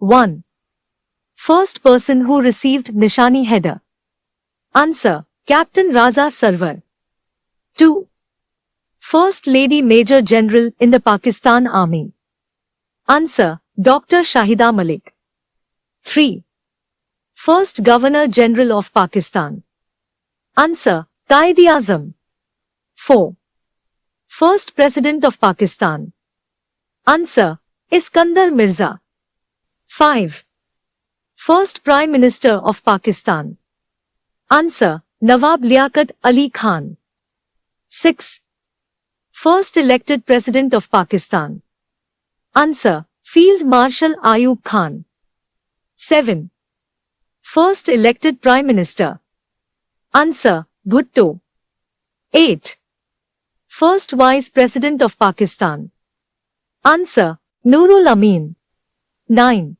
1. First person who received Nishan-e-Haider. Answer. Captain Raza Sarwar. 2. First Lady Major General in the Pakistan Army. Answer. Dr. Shahida Malik. 3. First Governor General of Pakistan. Answer. Quaid-e-Azam. 4. First President of Pakistan. Answer. Iskandar Mirza. 5. First Prime Minister of Pakistan. Answer. Nawab Liaqat Ali Khan. 6. First elected President of Pakistan. Answer. Field Marshal Ayub Khan. 7. First elected Prime Minister. Answer. Bhutto. 8. First Vice President of Pakistan. Answer. Nur-ul-Amin. 9.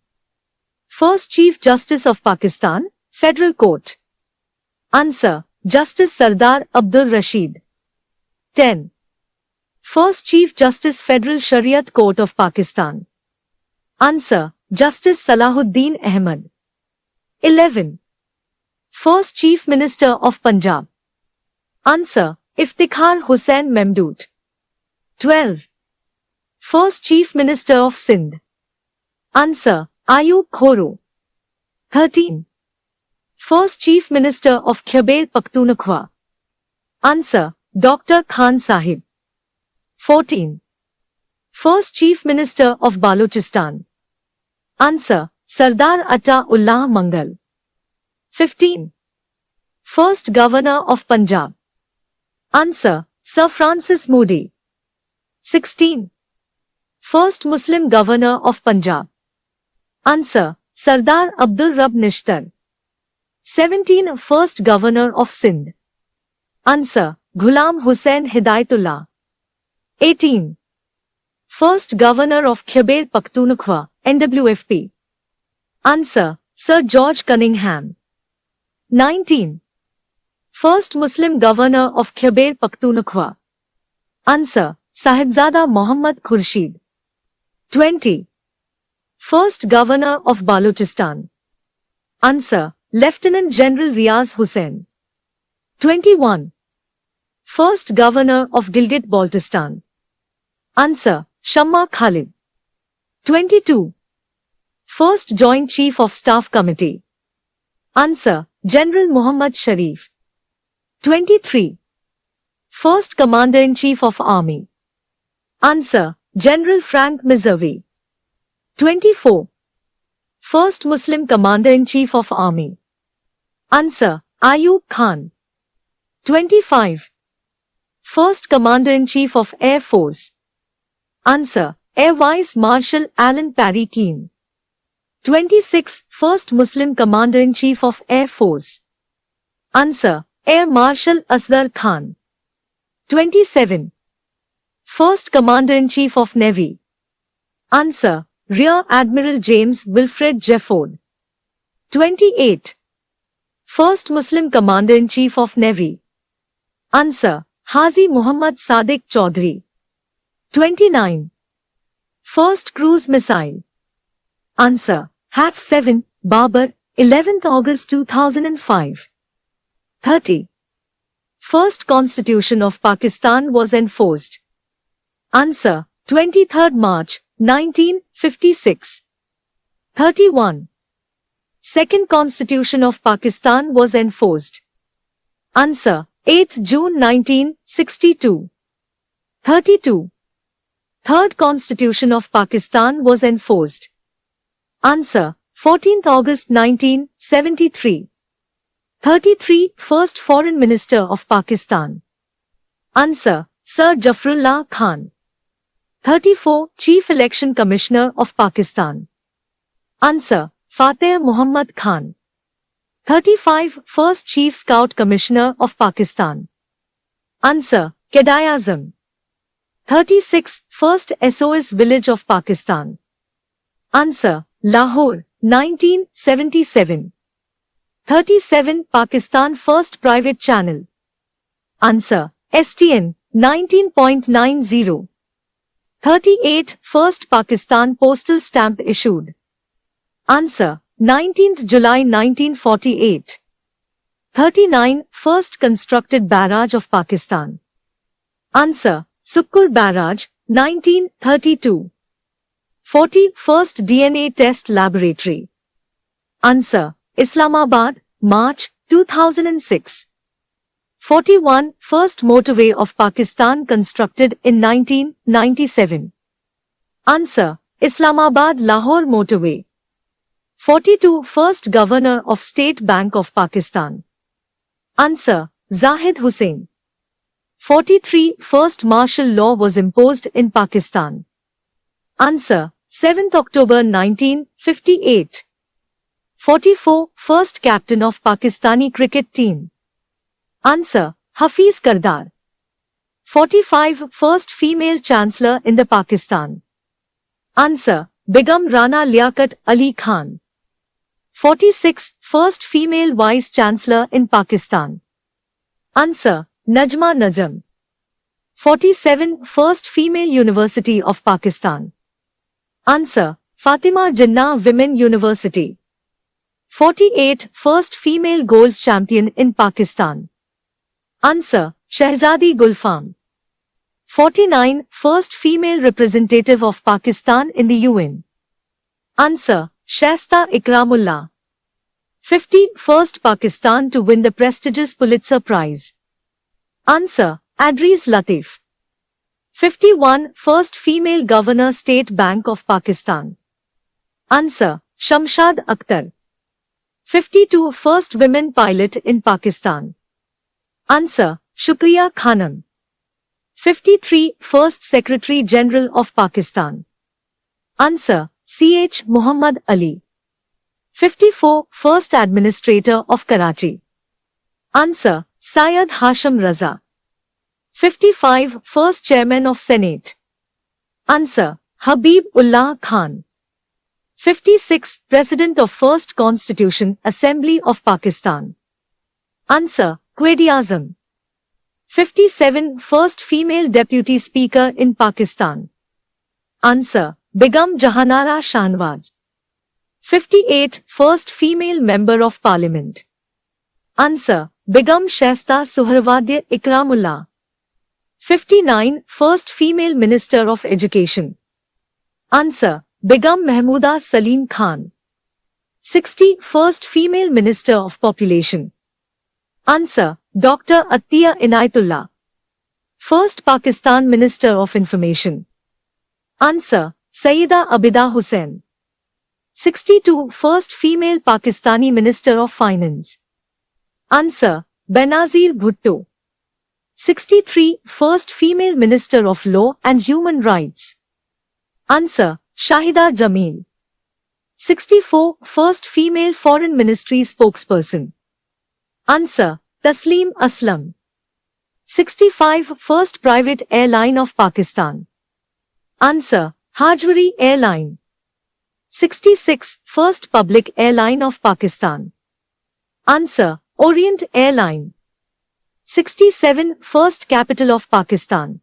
First Chief Justice of Pakistan, Federal Court. Answer. Justice Sardaar Abdur Rashid. 10. First Chief Justice Federal Shariat Court of Pakistan. Answer. Justice Salahuddin Ahmad. 11. First Chief Minister of Punjab. Answer. Iftikhar Hussain Memdoot. 12. First Chief Minister of Sindh. Answer. Ayub. 13. First Chief Minister of Kpkpsc. Answer. Dr. Khan Sahib. 14. First Chief Minister of Balochistan. Answer. Sardaar Ullah Mangal. 15. First Governor of Punjab. Answer. Sir Francis Moody. 16. First Muslim Governor of Punjab. Answer. Sardaar Abdur Rab Nishtar. 17. First Governor of Sindh. Answer. Ghulam Hussain Hidayatullah. 18. First Governor of Khyber Pakhtunkhwa, NWFP. Answer. Sir George Cunningham. 19. First Muslim Governor of Khyber Pakhtunkhwa. Answer. Sahibzada Muhammad Khurshid. 20. First Governor of Balochistan. Answer. Lieutenant General Riaz Hussain. 21. First Governor of Gilgit-Baltistan. Answer. Shamma Khalid. 22. First Joint Chief of Staff Committee. Answer. General Muhammad Sharif. 23. First Commander-in-Chief of Army. Answer. General Frank Mizervi. 24. First Muslim Commander-in-Chief of Army. Answer. Ayub Khan. 25. First Commander-in-Chief of Air Force. Answer. Air Vice Marshal Alan Parry Keane. 26. First Muslim Commander-in-Chief of Air Force. Answer. Air Marshal Asghar Khan. 27. First Commander-in-Chief of Navy. Answer. Rear Admiral James Wilfred Jefford. 28. First Muslim Commander-in-Chief of Navy. Answer. Haji Muhammad Sadiq Chaudhry. 29. First Cruise Missile. Answer. HAF-7, Babar, 11th August 2005. 30. First Constitution of Pakistan was enforced. Answer. 23rd March, 1956. 31. Second Constitution of Pakistan was enforced. Answer. 8th June 1962. 32. Third Constitution of Pakistan was enforced. Answer. 14th August 1973. 33. First Foreign Minister of Pakistan. Answer. Sir Jafarullah Khan. 34. Chief Election Commissioner of Pakistan. Answer. Fateh Muhammad Khan. 35. First Chief Scout Commissioner of Pakistan. Answer. Quaid-e-Azam. 36. First SOS Village of Pakistan. Answer. Lahore, 1977. 37. Pakistan First Private Channel. Answer. STN, 19.90. 38. First Pakistan Postal Stamp issued. Answer. 19th July 1948. 39. First constructed barrage of Pakistan. Answer. Sukkur Barrage, 1932. 40. First DNA test laboratory. Answer. Islamabad, March 2006. 41. First motorway of Pakistan constructed in 1997. Answer. Islamabad-Lahore motorway. 42. First Governor of State Bank of Pakistan. Answer. Zahid Hussain. 43. First martial law was imposed in Pakistan. Answer. 7th October 1958. 44. First captain of Pakistani cricket team. Answer. Hafiz Kardar. 45. First female chancellor in the Pakistan. Answer. Begum Rana Liaqat Ali Khan. 46. First female vice chancellor in Pakistan. Answer. Najma Najam. 47. First female university of Pakistan. Answer. Fatima Jinnah Women University. 48. First female gold champion in Pakistan. Answer. Shahzadi Gulfam. 49. First female representative of Pakistan in the UN. Answer. Shaista Ikramullah. 50. First Pakistan to win the prestigious Pulitzer Prize. Answer. Adris Latif. 51. First female governor State Bank of Pakistan. Answer. Shamshad Akhtar. 52. First women pilot in Pakistan. Answer. Shukriya Khanum. 53. First Secretary General of Pakistan. Answer. C.H. Muhammad Ali. 54. First Administrator of Karachi. Answer. Syed Hashim Raza. 55. First Chairman of Senate. Answer. Habib Ullah Khan. 56. President of First Constitution Assembly of Pakistan. Answer. Quaid-e-Azam. 57. First female Deputy Speaker in Pakistan. Answer. Begum Jahanara Shahnawaz. 58. First female Member of Parliament. Answer. Begum Shaista Suharwadya Ikramullah. 59. First female Minister of Education. Answer. Begum Mahmooda Salim Khan. 60. First female Minister of Population. Answer. Dr. Attiya Inayatullah. First Pakistan Minister of Information. Answer. Sayyida Abida Hussain. 62. First female Pakistani Minister of Finance. Answer. Benazir Bhutto. 63. First female Minister of Law and Human Rights. Answer. Shahida Jameel. 64. First female Foreign Ministry spokesperson. Answer. Taslim Aslam. 65. First private airline of Pakistan. Answer. Hajwari Airline. 66. First public airline of Pakistan. Answer. Orient Airline. 67. First capital of Pakistan.